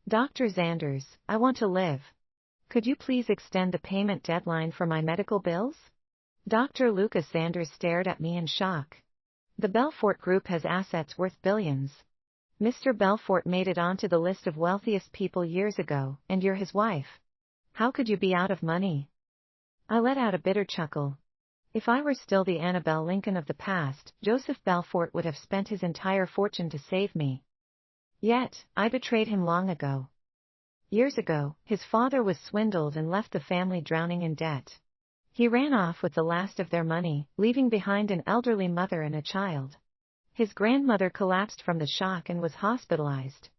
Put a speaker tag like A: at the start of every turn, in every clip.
A: Dr. Xanders, I want to live. Could you please extend the payment deadline for my medical bills? Dr. Lucas Xanders stared at me in shock. The Belfort Group has assets worth billions. Mr. Belfort made it onto the list of wealthiest people years ago, and you're his wife. How could you be out of money? I let out a bitter chuckle. If I were still the Annabelle Lincoln of the past, Joseph Belfort would have spent his entire fortune to save me. Yet, I betrayed him long ago. Years ago, his father was swindled and left the family drowning in debt. He ran off with the last of their money, leaving behind an elderly mother and a child. His grandmother collapsed from the shock and was hospitalized.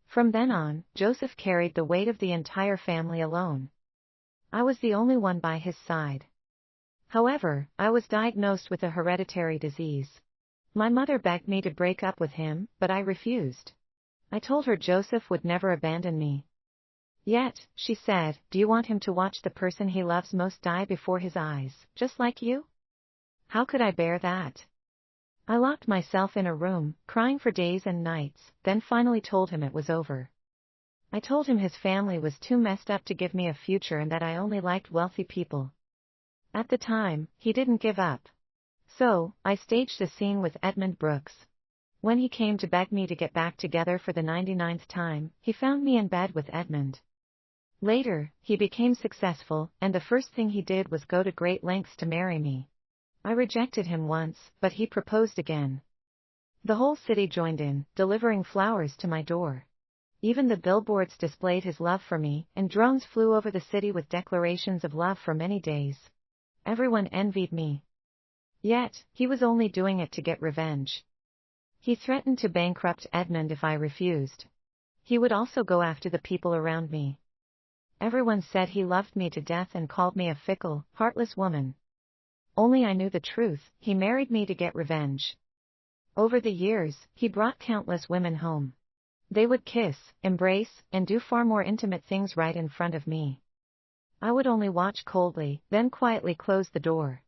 A: From then on, Joseph carried the weight of the entire family alone. I was the only one by his side. However, I was diagnosed with a hereditary disease. My mother begged me to break up with him, but I refused. I told her Joseph would never abandon me. Yet, she said, do you want him to watch the person he loves most die before his eyes, just like you? How could I bear that? I locked myself in a room, crying for days and nights, then finally told him it was over. I told him his family was too messed up to give me a future and that I only liked wealthy people. At the time, he didn't give up. So, I staged a scene with Edmund Brooks. When he came to beg me to get back together for the 99th time, he found me in bed with Edmund. Later, he became successful, and the first thing he did was go to great lengths to marry me. I rejected him once, but he proposed again. The whole city joined in, delivering flowers to my door. Even the billboards displayed his love for me, and drones flew over the city with declarations of love for many days. Everyone envied me. Yet, he was only doing it to get revenge. He threatened to bankrupt Edmund if I refused. He would also go after the people around me. Everyone said he loved me to death and called me a fickle, heartless woman. Only I knew the truth, he married me to get revenge. Over the years, he brought countless women home. They would kiss, embrace, and do far more intimate things right in front of me. I would only watch coldly, then quietly close the door.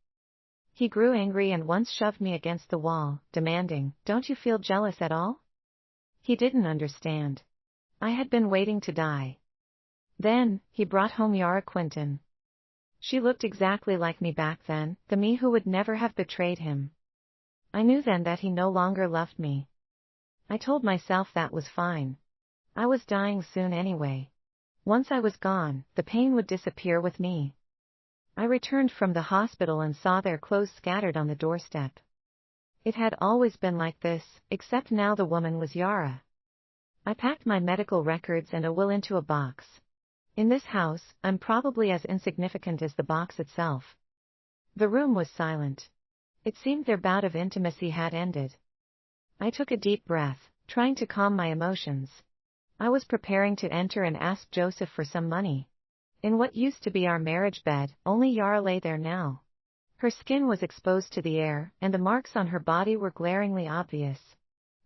A: He grew angry and once shoved me against the wall, demanding, "Don't you feel jealous at all?" He didn't understand. I had been waiting to die. Then, he brought home Yara Quinton. She looked exactly like me back then, the me who would never have betrayed him. I knew then that he no longer loved me. I told myself that was fine. I was dying soon anyway. Once I was gone, the pain would disappear with me. I returned from the hospital and saw their clothes scattered on the doorstep. It had always been like this, except now the woman was Yara. I packed my medical records and a will into a box. In this house, I'm probably as insignificant as the box itself. The room was silent. It seemed their bout of intimacy had ended. I took a deep breath, trying to calm my emotions. I was preparing to enter and ask Joseph for some money. In what used to be our marriage bed, only Yara lay there now. Her skin was exposed to the air, and the marks on her body were glaringly obvious.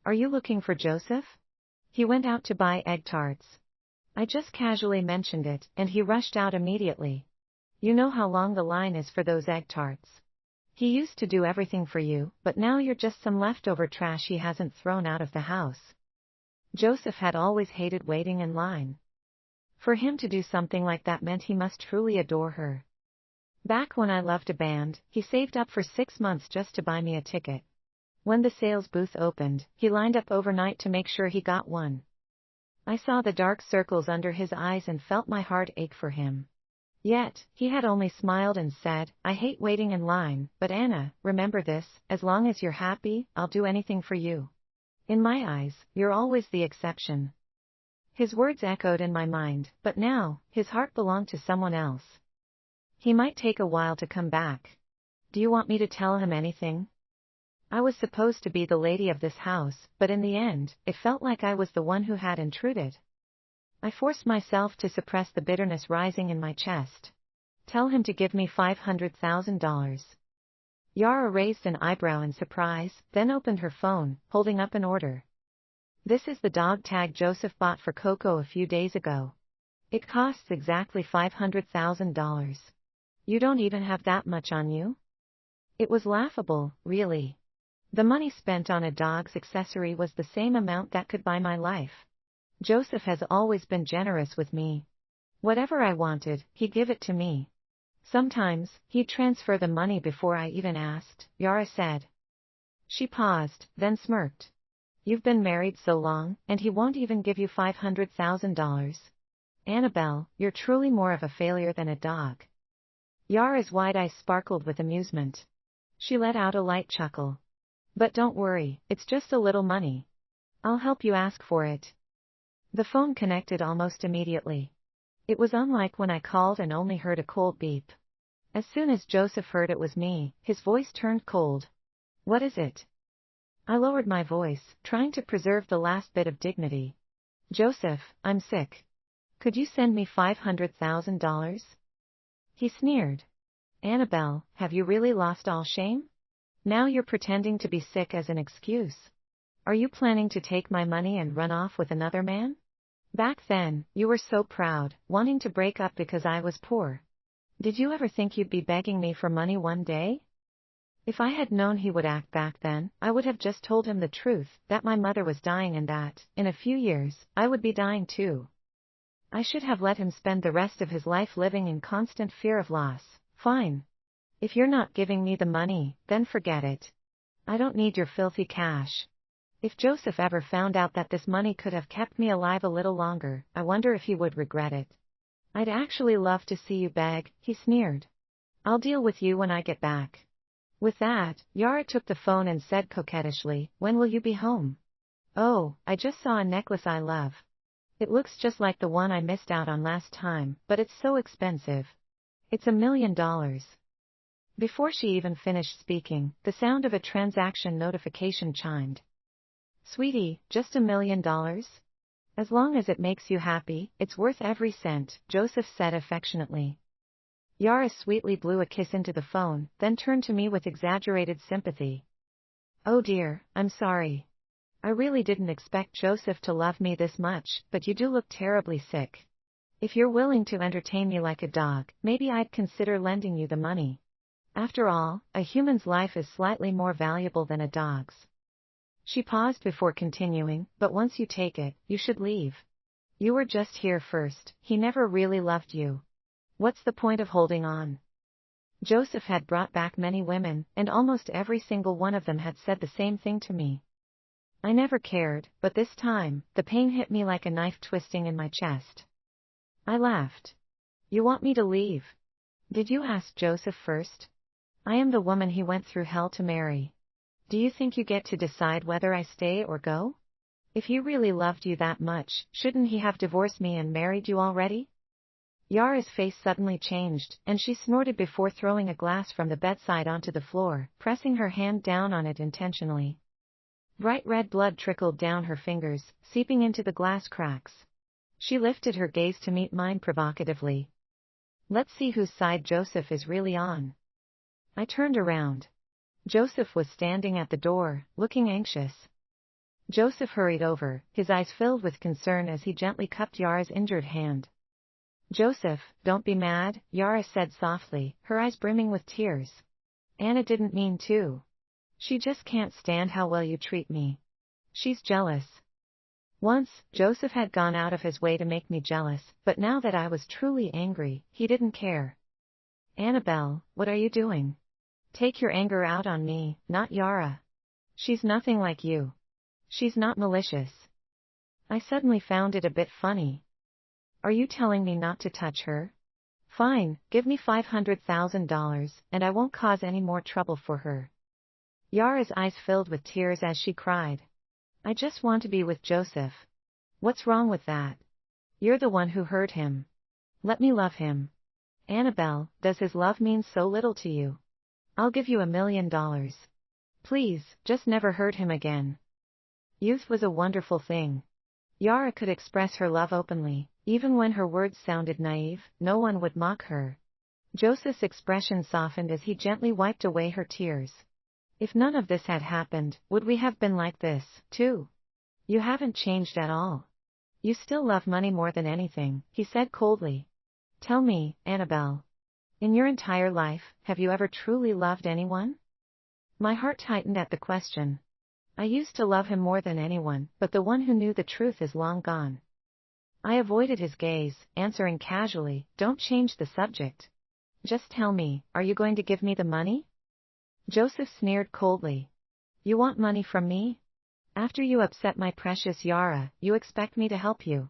A: "Are you looking for Joseph?" He went out to buy egg tarts. I just casually mentioned it, and he rushed out immediately. "You know how long the line is for those egg tarts. He used to do everything for you, but now you're just some leftover trash he hasn't thrown out of the house." Joseph had always hated waiting in line. For him to do something like that meant he must truly adore her. Back when I loved a band, he saved up for 6 months just to buy me a ticket. When the sales booth opened, he lined up overnight to make sure he got one. I saw the dark circles under his eyes and felt my heart ache for him. Yet, he had only smiled and said, "I hate waiting in line, but Anna, remember this, as long as you're happy, I'll do anything for you. In my eyes, you're always the exception." His words echoed in my mind, but now, his heart belonged to someone else. He might take a while to come back. Do you want me to tell him anything? I was supposed to be the lady of this house, but in the end, it felt like I was the one who had intruded. I forced myself to suppress the bitterness rising in my chest. Tell him to give me $500,000. Yara raised an eyebrow in surprise, then opened her phone, holding up an order. "This is the dog tag Joseph bought for Coco a few days ago. It costs exactly $500,000. You don't even have that much on you?" It was laughable, really. The money spent on a dog's accessory was the same amount that could buy my life. Joseph has always been generous with me. Whatever I wanted, he'd give it to me. Sometimes, he'd transfer the money before I even asked, Yara said. She paused, then smirked. You've been married so long, and he won't even give you $500,000. Annabelle, you're truly more of a failure than a dog. Yara's wide eyes sparkled with amusement. She let out a light chuckle. But don't worry, it's just a little money. I'll help you ask for it. The phone connected almost immediately. It was unlike when I called and only heard a cold beep. As soon as Joseph heard it was me, his voice turned cold. What is it? I lowered my voice, trying to preserve the last bit of dignity. Joseph, I'm sick. Could you send me $500,000? He sneered. Annabelle, have you really lost all shame? Now you're pretending to be sick as an excuse. Are you planning to take my money and run off with another man? Back then, you were so proud, wanting to break up because I was poor. Did you ever think you'd be begging me for money one day? If I had known he would act back then, I would have just told him the truth, that my mother was dying and that, in a few years, I would be dying too. I should have let him spend the rest of his life living in constant fear of loss. Fine. If you're not giving me the money, then forget it. I don't need your filthy cash. If Joseph ever found out that this money could have kept me alive a little longer, I wonder if he would regret it. I'd actually love to see you beg, he sneered. I'll deal with you when I get back. With that, Yara took the phone and said coquettishly, when will you be home? Oh, I just saw a necklace I love. It looks just like the one I missed out on last time, but it's so expensive. It's $1 million. Before she even finished speaking, the sound of a transaction notification chimed. Sweetie, just $1 million? As long as it makes you happy, it's worth every cent, Joseph said affectionately. Yara sweetly blew a kiss into the phone, then turned to me with exaggerated sympathy. Oh dear, I'm sorry. I really didn't expect Joseph to love me this much, but you do look terribly sick. If you're willing to entertain me like a dog, maybe I'd consider lending you the money. After all, a human's life is slightly more valuable than a dog's. She paused before continuing, but once you take it, you should leave. You were just here first, he never really loved you. What's the point of holding on? Joseph had brought back many women, and almost every single one of them had said the same thing to me. I never cared, but this time, the pain hit me like a knife twisting in my chest. I laughed. You want me to leave? Did you ask Joseph first? I am the woman he went through hell to marry. Do you think you get to decide whether I stay or go? If he really loved you that much, shouldn't he have divorced me and married you already? Yara's face suddenly changed, and she snorted before throwing a glass from the bedside onto the floor, pressing her hand down on it intentionally. Bright red blood trickled down her fingers, seeping into the glass cracks. She lifted her gaze to meet mine provocatively. Let's see whose side Joseph is really on. I turned around. Joseph was standing at the door, looking anxious. Joseph hurried over, his eyes filled with concern as he gently cupped Yara's injured hand. Joseph, don't be mad, Yara said softly, her eyes brimming with tears. Anna didn't mean to. She just can't stand how well you treat me. She's jealous. Once, Joseph had gone out of his way to make me jealous, but now that I was truly angry, he didn't care. Annabelle, what are you doing? Take your anger out on me, not Yara. She's nothing like you. She's not malicious. I suddenly found it a bit funny. Are you telling me not to touch her? Fine, give me $500,000, and I won't cause any more trouble for her. Yara's eyes filled with tears as she cried. I just want to be with Joseph. What's wrong with that? You're the one who hurt him. Let me love him. Annabelle, does his love mean so little to you? I'll give you $1 million. Please, just never hurt him again. Youth was a wonderful thing. Yara could express her love openly. Even when her words sounded naive, no one would mock her. Joseph's expression softened as he gently wiped away her tears. If none of this had happened, would we have been like this, too? You haven't changed at all. You still love money more than anything, he said coldly. Tell me, Annabelle. In your entire life, have you ever truly loved anyone? My heart tightened at the question. I used to love him more than anyone, but the one who knew the truth is long gone. I avoided his gaze, answering casually, "Don't change the subject. Just tell me, are you going to give me the money?" Joseph sneered coldly. "You want money from me? After you upset my precious Yara, you expect me to help you?"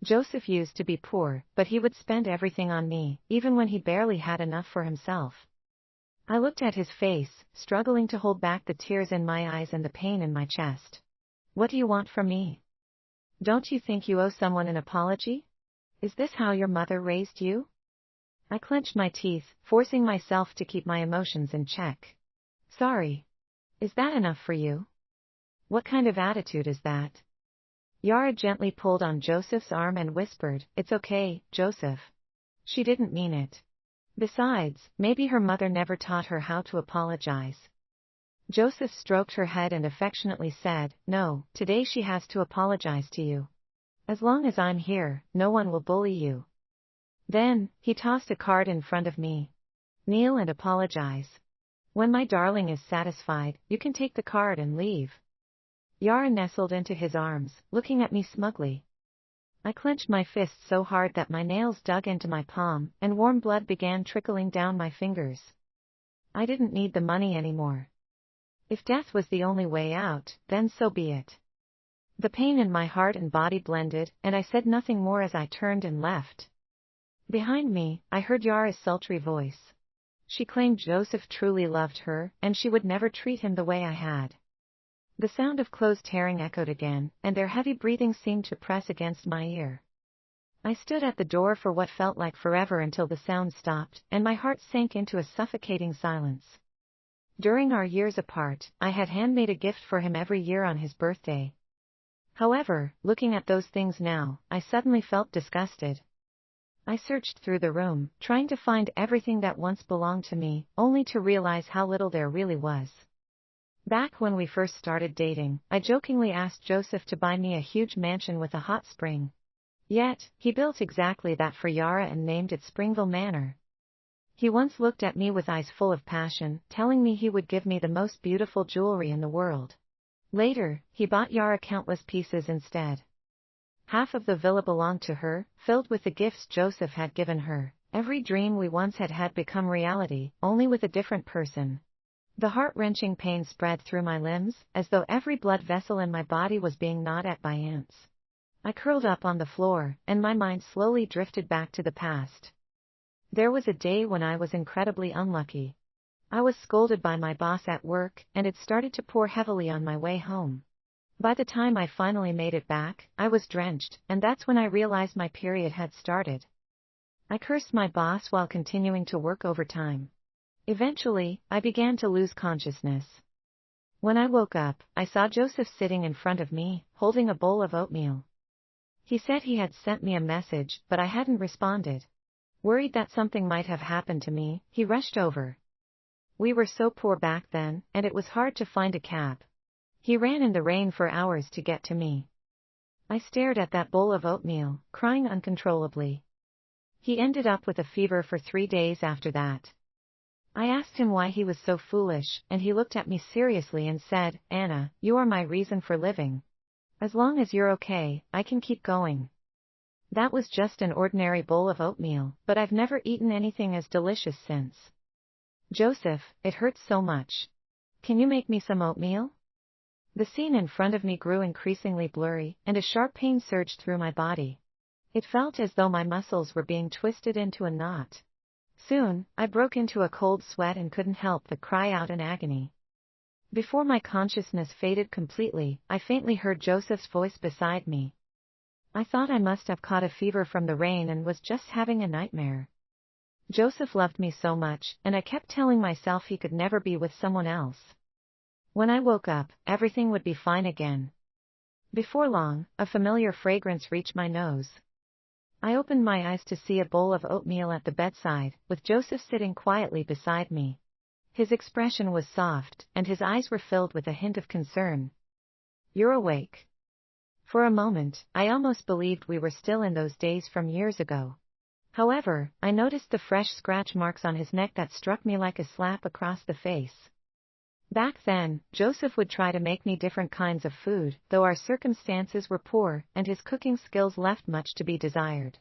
A: Joseph used to be poor, but he would spend everything on me, even when he barely had enough for himself. I looked at his face, struggling to hold back the tears in my eyes and the pain in my chest. "What do you want from me? Don't you think you owe someone an apology? Is this how your mother raised you?" I clenched my teeth, forcing myself to keep my emotions in check. "Sorry. Is that enough for you? What kind of attitude is that?" Yara gently pulled on Joseph's arm and whispered, "It's okay, Joseph. She didn't mean it. Besides, maybe her mother never taught her how to apologize." Joseph stroked her head and affectionately said, "No, today she has to apologize to you. As long as I'm here, no one will bully you." Then, he tossed a card in front of me. "Kneel and apologize. When my darling is satisfied, you can take the card and leave." Yara nestled into his arms, looking at me smugly. I clenched my fist so hard that my nails dug into my palm, and warm blood began trickling down my fingers. I didn't need the money anymore. If death was the only way out, then so be it. The pain in my heart and body blended, and I said nothing more as I turned and left. Behind me, I heard Yara's sultry voice. She claimed Joseph truly loved her, and she would never treat him the way I had. The sound of clothes tearing echoed again, and their heavy breathing seemed to press against my ear. I stood at the door for what felt like forever until the sound stopped, and my heart sank into a suffocating silence. During our years apart, I had handmade a gift for him every year on his birthday. However, looking at those things now, I suddenly felt disgusted. I searched through the room, trying to find everything that once belonged to me, only to realize how little there really was. Back when we first started dating, I jokingly asked Joseph to buy me a huge mansion with a hot spring. Yet, he built exactly that for Yara and named it Springville Manor. He once looked at me with eyes full of passion, telling me he would give me the most beautiful jewelry in the world. Later, he bought Yara countless pieces instead. Half of the villa belonged to her, filled with the gifts Joseph had given her. Every dream we once had become reality, only with a different person. The heart-wrenching pain spread through my limbs, as though every blood vessel in my body was being gnawed at by ants. I curled up on the floor, and my mind slowly drifted back to the past. There was a day when I was incredibly unlucky. I was scolded by my boss at work, and it started to pour heavily on my way home. By the time I finally made it back, I was drenched, and that's when I realized my period had started. I cursed my boss while continuing to work overtime. Eventually, I began to lose consciousness. When I woke up, I saw Joseph sitting in front of me, holding a bowl of oatmeal. He said he had sent me a message, but I hadn't responded. Worried that something might have happened to me, he rushed over. We were so poor back then, and it was hard to find a cab. He ran in the rain for hours to get to me. I stared at that bowl of oatmeal, crying uncontrollably. He ended up with a fever for 3 days after that. I asked him why he was so foolish, and he looked at me seriously and said, "Anna, you are my reason for living. As long as you're okay, I can keep going." That was just an ordinary bowl of oatmeal, but I've never eaten anything as delicious since. "Joseph, it hurts so much. Can you make me some oatmeal?" The scene in front of me grew increasingly blurry, and a sharp pain surged through my body. It felt as though my muscles were being twisted into a knot. Soon, I broke into a cold sweat and couldn't help but cry out in agony. Before my consciousness faded completely, I faintly heard Joseph's voice beside me. I thought I must have caught a fever from the rain and was just having a nightmare. Joseph loved me so much, and I kept telling myself he could never be with someone else. When I woke up, everything would be fine again. Before long, a familiar fragrance reached my nose. I opened my eyes to see a bowl of oatmeal at the bedside, with Joseph sitting quietly beside me. His expression was soft, and his eyes were filled with a hint of concern. "You're awake." For a moment, I almost believed we were still in those days from years ago. However, I noticed the fresh scratch marks on his neck that struck me like a slap across the face. Back then, Joseph would try to make me different kinds of food, though our circumstances were poor and his cooking skills left much to be desired.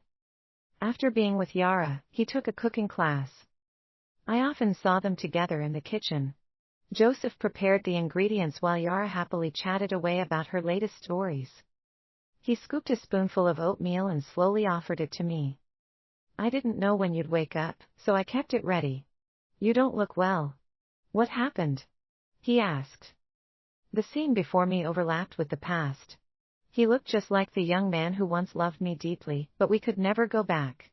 A: After being with Yara, he took a cooking class. I often saw them together in the kitchen. Joseph prepared the ingredients while Yara happily chatted away about her latest stories. He scooped a spoonful of oatmeal and slowly offered it to me. I didn't know when you'd wake up, so I kept it ready. You don't look well. What happened? He asked. The scene before me overlapped with the past. He looked just like the young man who once loved me deeply, but we could never go back.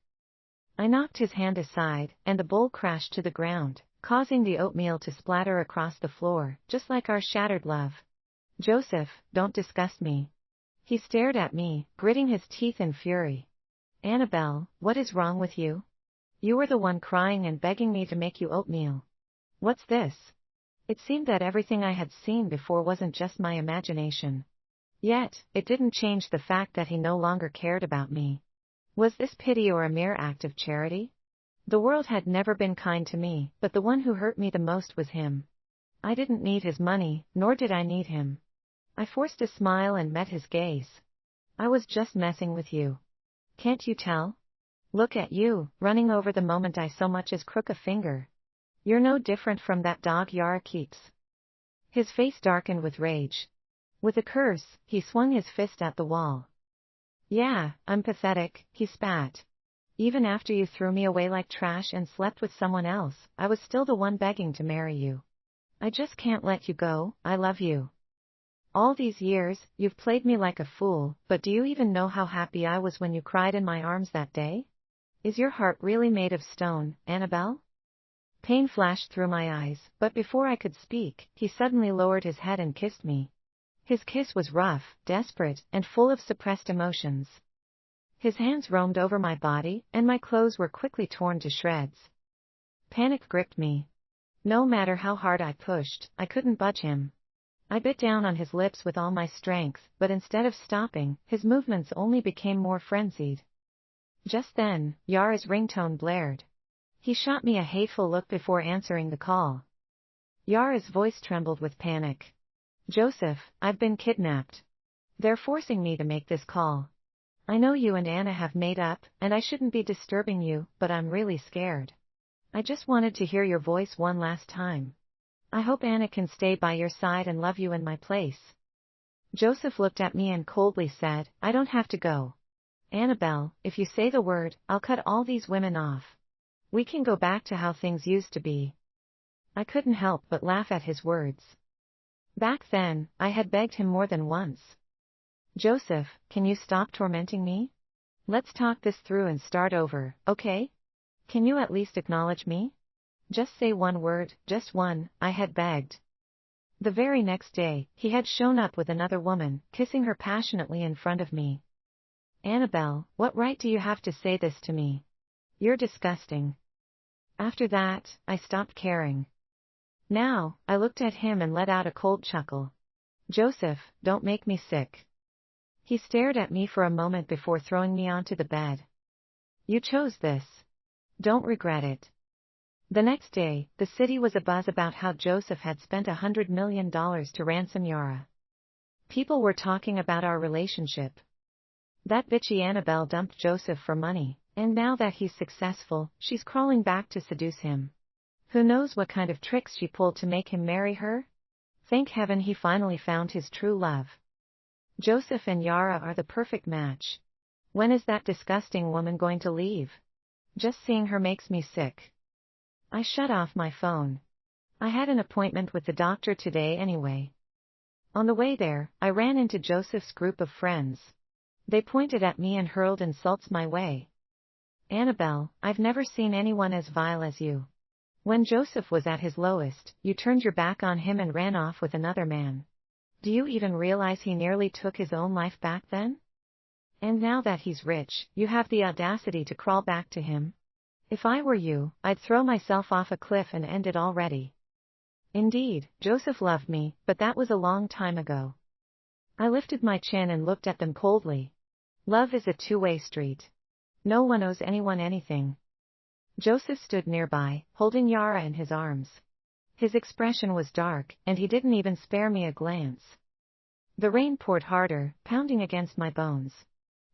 A: I knocked his hand aside, and the bowl crashed to the ground, causing the oatmeal to splatter across the floor, just like our shattered love. Joseph, don't disgust me. He stared at me, gritting his teeth in fury. Annabelle, what is wrong with you? You were the one crying and begging me to make you oatmeal. What's this? It seemed that everything I had seen before wasn't just my imagination. Yet, it didn't change the fact that he no longer cared about me. Was this pity or a mere act of charity? The world had never been kind to me, but the one who hurt me the most was him. I didn't need his money, nor did I need him. I forced a smile and met his gaze. I was just messing with you. Can't you tell? Look at you, running over the moment I so much as crook a finger. You're no different from that dog Yara keeps. His face darkened with rage. With a curse, he swung his fist at the wall. Yeah, I'm pathetic, he spat. Even after you threw me away like trash and slept with someone else, I was still the one begging to marry you. I just can't let you go, I love you. All these years, you've played me like a fool, but do you even know how happy I was when you cried in my arms that day? Is your heart really made of stone, Annabelle? Pain flashed through my eyes, but before I could speak, he suddenly lowered his head and kissed me. His kiss was rough, desperate, and full of suppressed emotions. His hands roamed over my body, and my clothes were quickly torn to shreds. Panic gripped me. No matter how hard I pushed, I couldn't budge him. I bit down on his lips with all my strength, but instead of stopping, his movements only became more frenzied. Just then, Yara's ringtone blared. He shot me a hateful look before answering the call. Yara's voice trembled with panic. Joseph, I've been kidnapped. They're forcing me to make this call. I know you and Anna have made up, and I shouldn't be disturbing you, but I'm really scared. I just wanted to hear your voice one last time. I hope Anna can stay by your side and love you in my place. Joseph looked at me and coldly said, I don't have to go. Annabelle, if you say the word, I'll cut all these women off. We can go back to how things used to be. I couldn't help but laugh at his words. Back then, I had begged him more than once. Joseph, can you stop tormenting me? Let's talk this through and start over, okay? Can you at least acknowledge me? Just say one word, just one, I had begged. The very next day, he had shown up with another woman, kissing her passionately in front of me. Annabelle, what right do you have to say this to me? You're disgusting. After that, I stopped caring. Now, I looked at him and let out a cold chuckle. Joseph, don't make me sick. He stared at me for a moment before throwing me onto the bed. You chose this. Don't regret it. The next day, the city was abuzz about how Joseph had spent $100 million to ransom Yara. People were talking about our relationship. That bitchy Annabelle dumped Joseph for money, and now that he's successful, she's crawling back to seduce him. Who knows what kind of tricks she pulled to make him marry her? Thank heaven he finally found his true love. Joseph and Yara are the perfect match. When is that disgusting woman going to leave? Just seeing her makes me sick. I shut off my phone. I had an appointment with the doctor today anyway. On the way there, I ran into Joseph's group of friends. They pointed at me and hurled insults my way. Annabelle, I've never seen anyone as vile as you. When Joseph was at his lowest, you turned your back on him and ran off with another man. Do you even realize he nearly took his own life back then? And now that he's rich, you have the audacity to crawl back to him? If I were you, I'd throw myself off a cliff and end it already. Indeed, Joseph loved me, but that was a long time ago. I lifted my chin and looked at them coldly. Love is a two-way street. No one owes anyone anything. Joseph stood nearby, holding Yara in his arms. His expression was dark, and he didn't even spare me a glance. The rain poured harder, pounding against my bones.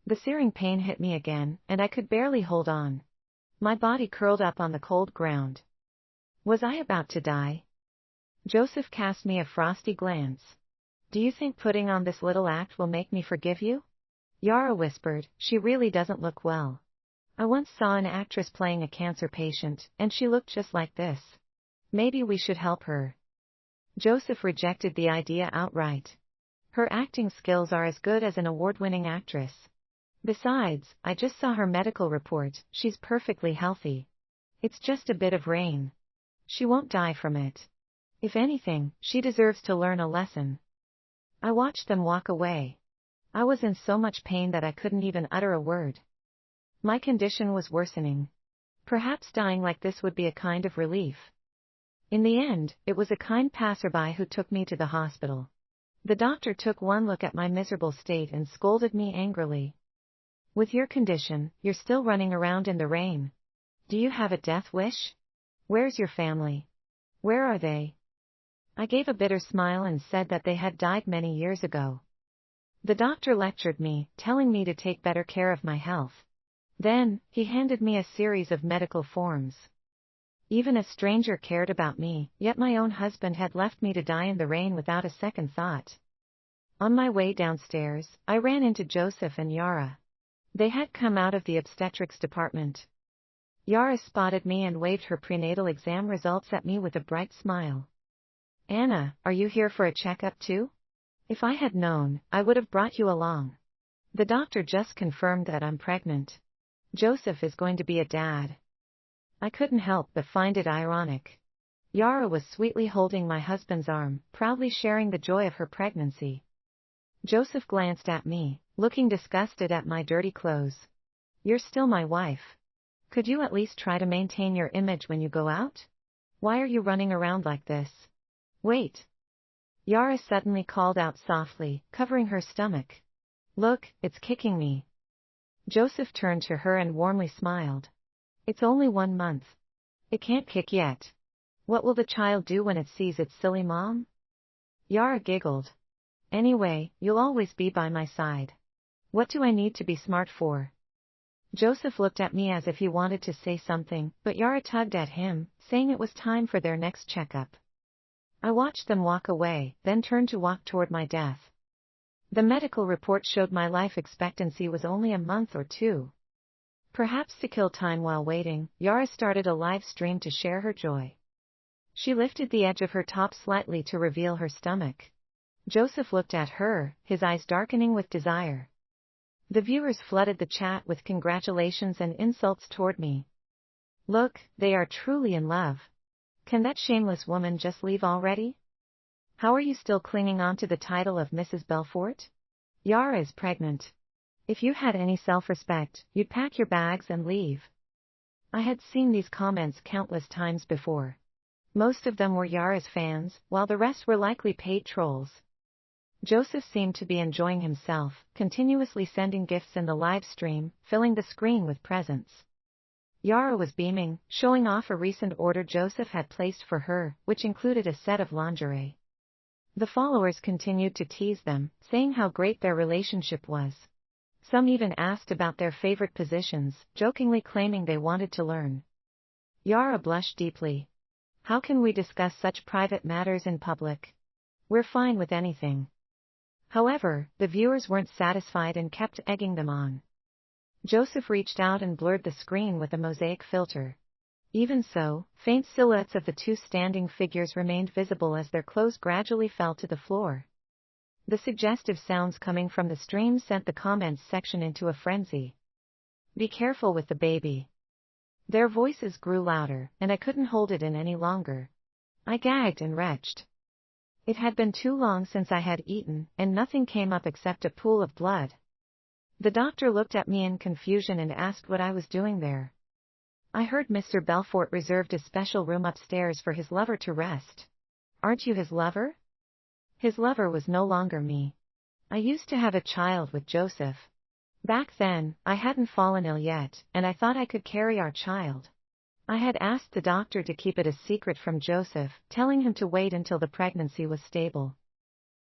A: The searing pain hit me again, and I could barely hold on. My body curled up on the cold ground. Was I about to die? Joseph cast me a frosty glance. Do you think putting on this little act will make me forgive you? Yara whispered, she really doesn't look well. I once saw an actress playing a cancer patient, and she looked just like this. Maybe we should help her. Joseph rejected the idea outright. Her acting skills are as good as an award-winning actress. Besides, I just saw her medical report, she's perfectly healthy. It's just a bit of rain. She won't die from it. If anything, she deserves to learn a lesson. I watched them walk away. I was in so much pain that I couldn't even utter a word. My condition was worsening. Perhaps dying like this would be a kind of relief. In the end, it was a kind passerby who took me to the hospital. The doctor took one look at my miserable state and scolded me angrily. With your condition, you're still running around in the rain. Do you have a death wish? Where's your family? Where are they? I gave a bitter smile and said that they had died many years ago. The doctor lectured me, telling me to take better care of my health. Then, he handed me a series of medical forms. Even a stranger cared about me, yet my own husband had left me to die in the rain without a second thought. On my way downstairs, I ran into Joseph and Yara. They had come out of the obstetrics department. Yara spotted me and waved her prenatal exam results at me with a bright smile. Anna, are you here for a checkup too? If I had known, I would have brought you along. The doctor just confirmed that I'm pregnant. Joseph is going to be a dad. I couldn't help but find it ironic. Yara was sweetly holding my husband's arm, proudly sharing the joy of her pregnancy. Joseph glanced at me, looking disgusted at my dirty clothes. You're still my wife. Could you at least try to maintain your image when you go out? Why are you running around like this? Wait. Yara suddenly called out softly, covering her stomach. Look, it's kicking me. Joseph turned to her and warmly smiled. It's only 1 month. It can't kick yet. What will the child do when it sees its silly mom? Yara giggled. Anyway, you'll always be by my side. What do I need to be smart for? Joseph looked at me as if he wanted to say something, but Yara tugged at him, saying it was time for their next checkup. I watched them walk away, then turned to walk toward my death. The medical report showed my life expectancy was only a month or 2. Perhaps to kill time while waiting, Yara started a live stream to share her joy. She lifted the edge of her top slightly to reveal her stomach. Joseph looked at her, his eyes darkening with desire. The viewers flooded the chat with congratulations and insults toward me. Look, they are truly in love. Can that shameless woman just leave already? How are you still clinging on to the title of Mrs. Belfort? Yara is pregnant. If you had any self-respect, you'd pack your bags and leave. I had seen these comments countless times before. Most of them were Yara's fans, while the rest were likely paid trolls. Joseph seemed to be enjoying himself, continuously sending gifts in the live stream, filling the screen with presents. Yara was beaming, showing off a recent order Joseph had placed for her, which included a set of lingerie. The followers continued to tease them, saying how great their relationship was. Some even asked about their favorite positions, jokingly claiming they wanted to learn. Yara blushed deeply. How can we discuss such private matters in public? We're fine with anything. However, the viewers weren't satisfied and kept egging them on. Joseph reached out and blurred the screen with a mosaic filter. Even so, faint silhouettes of the 2 standing figures remained visible as their clothes gradually fell to the floor. The suggestive sounds coming from the stream sent the comments section into a frenzy. Be careful with the baby. Their voices grew louder, and I couldn't hold it in any longer. I gagged and retched. It had been too long since I had eaten, and nothing came up except a pool of blood. The doctor looked at me in confusion and asked what I was doing there. I heard Mr. Belfort reserved a special room upstairs for his lover to rest. Aren't you his lover? His lover was no longer me. I used to have a child with Joseph. Back then, I hadn't fallen ill yet, and I thought I could carry our child. I had asked the doctor to keep it a secret from Joseph, telling him to wait until the pregnancy was stable.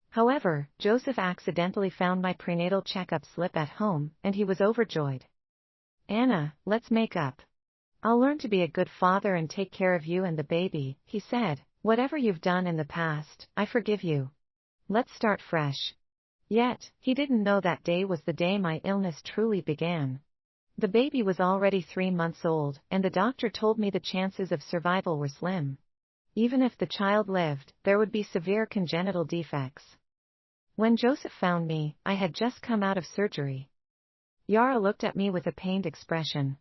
A: However, Joseph accidentally found my prenatal checkup slip at home, and he was overjoyed. "Anna, let's make up. I'll learn to be a good father and take care of you and the baby," he said. "Whatever you've done in the past, I forgive you. Let's start fresh." Yet, he didn't know that day was the day my illness truly began. The baby was already 3 months old, and the doctor told me the chances of survival were slim. Even if the child lived, there would be severe congenital defects. When Joseph found me, I had just come out of surgery. Yara looked at me with a pained expression.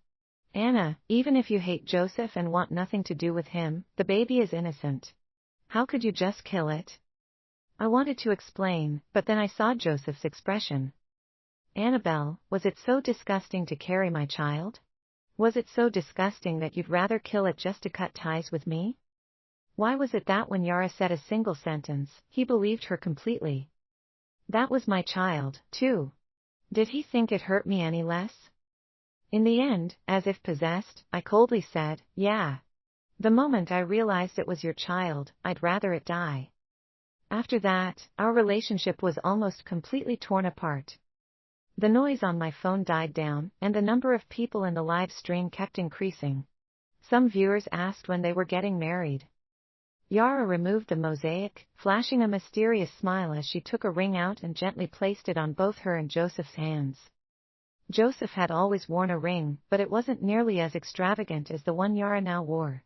A: "Anna, even if you hate Joseph and want nothing to do with him, the baby is innocent. How could you just kill it?" I wanted to explain, but then I saw Joseph's expression. "Annabelle, was it so disgusting to carry my child? Was it so disgusting that you'd rather kill it just to cut ties with me?" Why was it that when Yara said a single sentence, he believed her completely? That was my child, too. Did he think it hurt me any less? In the end, as if possessed, I coldly said, "Yeah. The moment I realized it was your child, I'd rather it die." After that, our relationship was almost completely torn apart. The noise on my phone died down, and the number of people in the live stream kept increasing. Some viewers asked when they were getting married. Yara removed the mosaic, flashing a mysterious smile as she took a ring out and gently placed it on both her and Joseph's hands. Joseph had always worn a ring, but it wasn't nearly as extravagant as the one Yara now wore.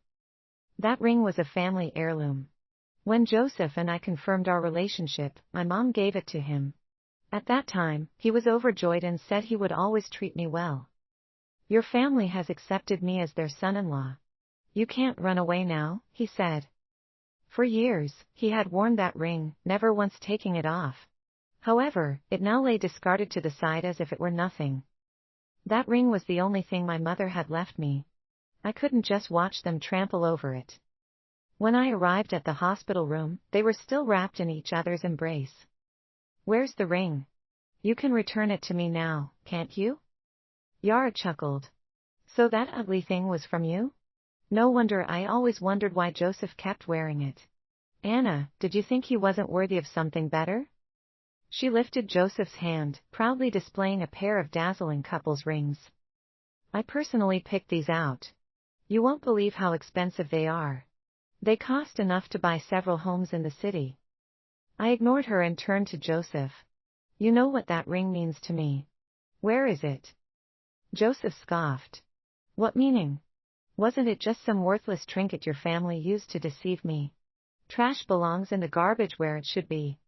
A: That ring was a family heirloom. When Joseph and I confirmed our relationship, my mom gave it to him. At that time, he was overjoyed and said he would always treat me well. "Your family has accepted me as their son-in-law. You can't run away now," he said. For years, he had worn that ring, never once taking it off. However, it now lay discarded to the side as if it were nothing. That ring was the only thing my mother had left me. I couldn't just watch them trample over it. When I arrived at the hospital room, they were still wrapped in each other's embrace. "Where's the ring? You can return it to me now, can't you?" Yara chuckled. "So that ugly thing was from you? No wonder I always wondered why Joseph kept wearing it. Anna, did you think he wasn't worthy of something better?" She lifted Joseph's hand, proudly displaying a pair of dazzling couple's rings. "I personally picked these out. You won't believe how expensive they are. They cost enough to buy several homes in the city." I ignored her and turned to Joseph. "You know what that ring means to me. Where is it?" Joseph scoffed. "What meaning? Wasn't it just some worthless trinket your family used to deceive me? Trash belongs in the garbage where it should be.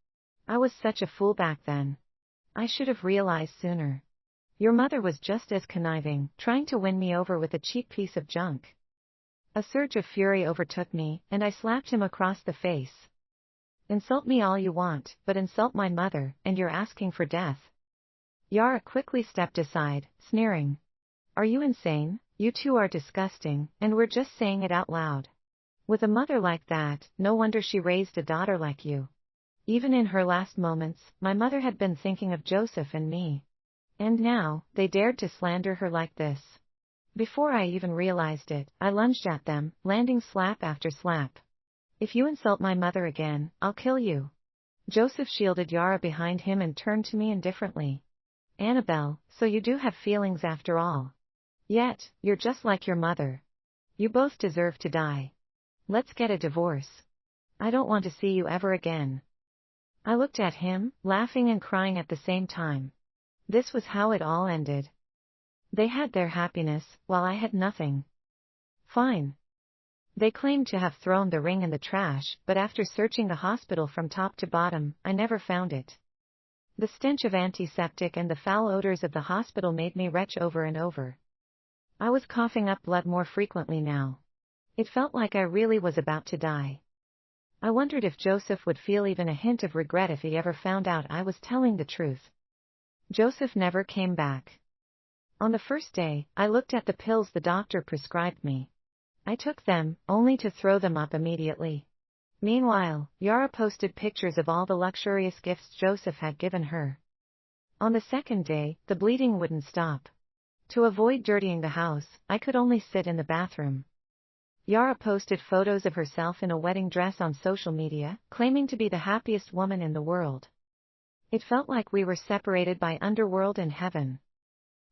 A: I was such a fool back then. I should have realized sooner. Your mother was just as conniving, trying to win me over with a cheap piece of junk." A surge of fury overtook me, and I slapped him across the face. "Insult me all you want, but insult my mother, and you're asking for death." Yara quickly stepped aside, sneering. "Are you insane? You two are disgusting, and we're just saying it out loud. With a mother like that, no wonder she raised a daughter like you." Even in her last moments, my mother had been thinking of Joseph and me. And now, they dared to slander her like this. Before I even realized it, I lunged at them, landing slap after slap. "If you insult my mother again, I'll kill you." Joseph shielded Yara behind him and turned to me indifferently. "Annabelle, so you do have feelings after all. Yet, you're just like your mother. You both deserve to die. Let's get a divorce. I don't want to see you ever again." I looked at him, laughing and crying at the same time. This was how it all ended. They had their happiness, while I had nothing. Fine. They claimed to have thrown the ring in the trash, but after searching the hospital from top to bottom, I never found it. The stench of antiseptic and the foul odors of the hospital made me retch over and over. I was coughing up blood more frequently now. It felt like I really was about to die. I wondered if Joseph would feel even a hint of regret if he ever found out I was telling the truth. Joseph never came back. On the first day, I looked at the pills the doctor prescribed me. I took them, only to throw them up immediately. Meanwhile, Yara posted pictures of all the luxurious gifts Joseph had given her. On the second day, the bleeding wouldn't stop. To avoid dirtying the house, I could only sit in the bathroom. Yara posted photos of herself in a wedding dress on social media, claiming to be the happiest woman in the world. It felt like we were separated by underworld and heaven.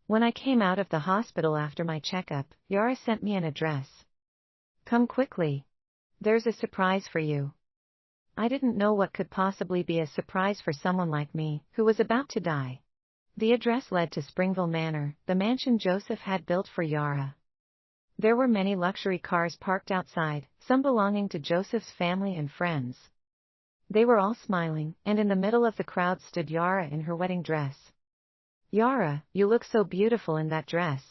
A: When I came out of the hospital after my checkup, Yara sent me an address. Come quickly. There's a surprise for you. I didn't know what could possibly be a surprise for someone like me, who was about to die. The address led to Springville Manor, the mansion Joseph had built for Yara. There were many luxury cars parked outside, some belonging to Joseph's family and friends. They were all smiling, and in the middle of the crowd stood Yara in her wedding dress. Yara, you look so beautiful in that dress.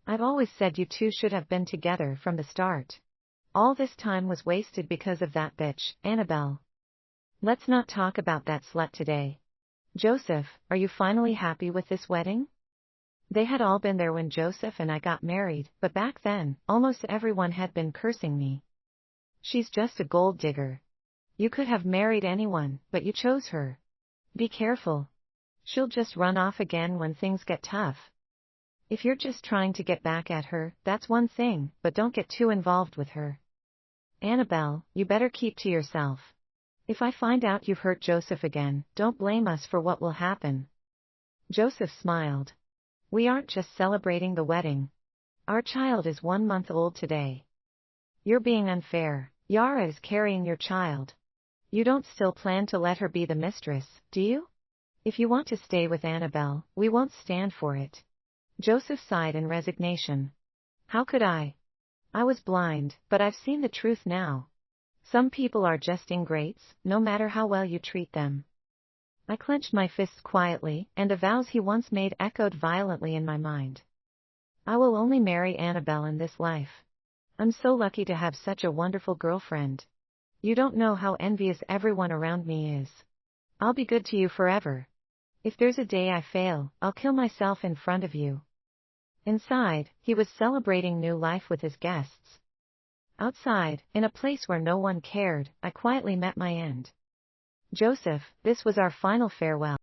A: I've always said you two should have been together from the start. All this time was wasted because of that bitch, Annabelle. Let's not talk about that slut today. Joseph, are you finally happy with this wedding? They had all been there when Joseph and I got married, but back then, almost everyone had been cursing me. She's just a gold digger. You could have married anyone, but you chose her. Be careful. She'll just run off again when things get tough. If you're just trying to get back at her, that's one thing, but don't get too involved with her. Annabelle, you better keep to yourself. If I find out you've hurt Joseph again, don't blame us for what will happen. Joseph smiled. We aren't just celebrating the wedding. Our child is 1 month old today. You're being unfair. Yara is carrying your child. You don't still plan to let her be the mistress, do you? If you want to stay with Annabelle, we won't stand for it. Joseph sighed in resignation. How could I? I was blind, but I've seen the truth now. Some people are just ingrates, no matter how well you treat them. I clenched my fists quietly, and the vows he once made echoed violently in my mind. I will only marry Annabelle in this life. I'm so lucky to have such a wonderful girlfriend. You don't know how envious everyone around me is. I'll be good to you forever. If there's a day I fail, I'll kill myself in front of you. Inside, he was celebrating new life with his guests. Outside, in a place where no one cared, I quietly met my end. Joseph, this was our final farewell.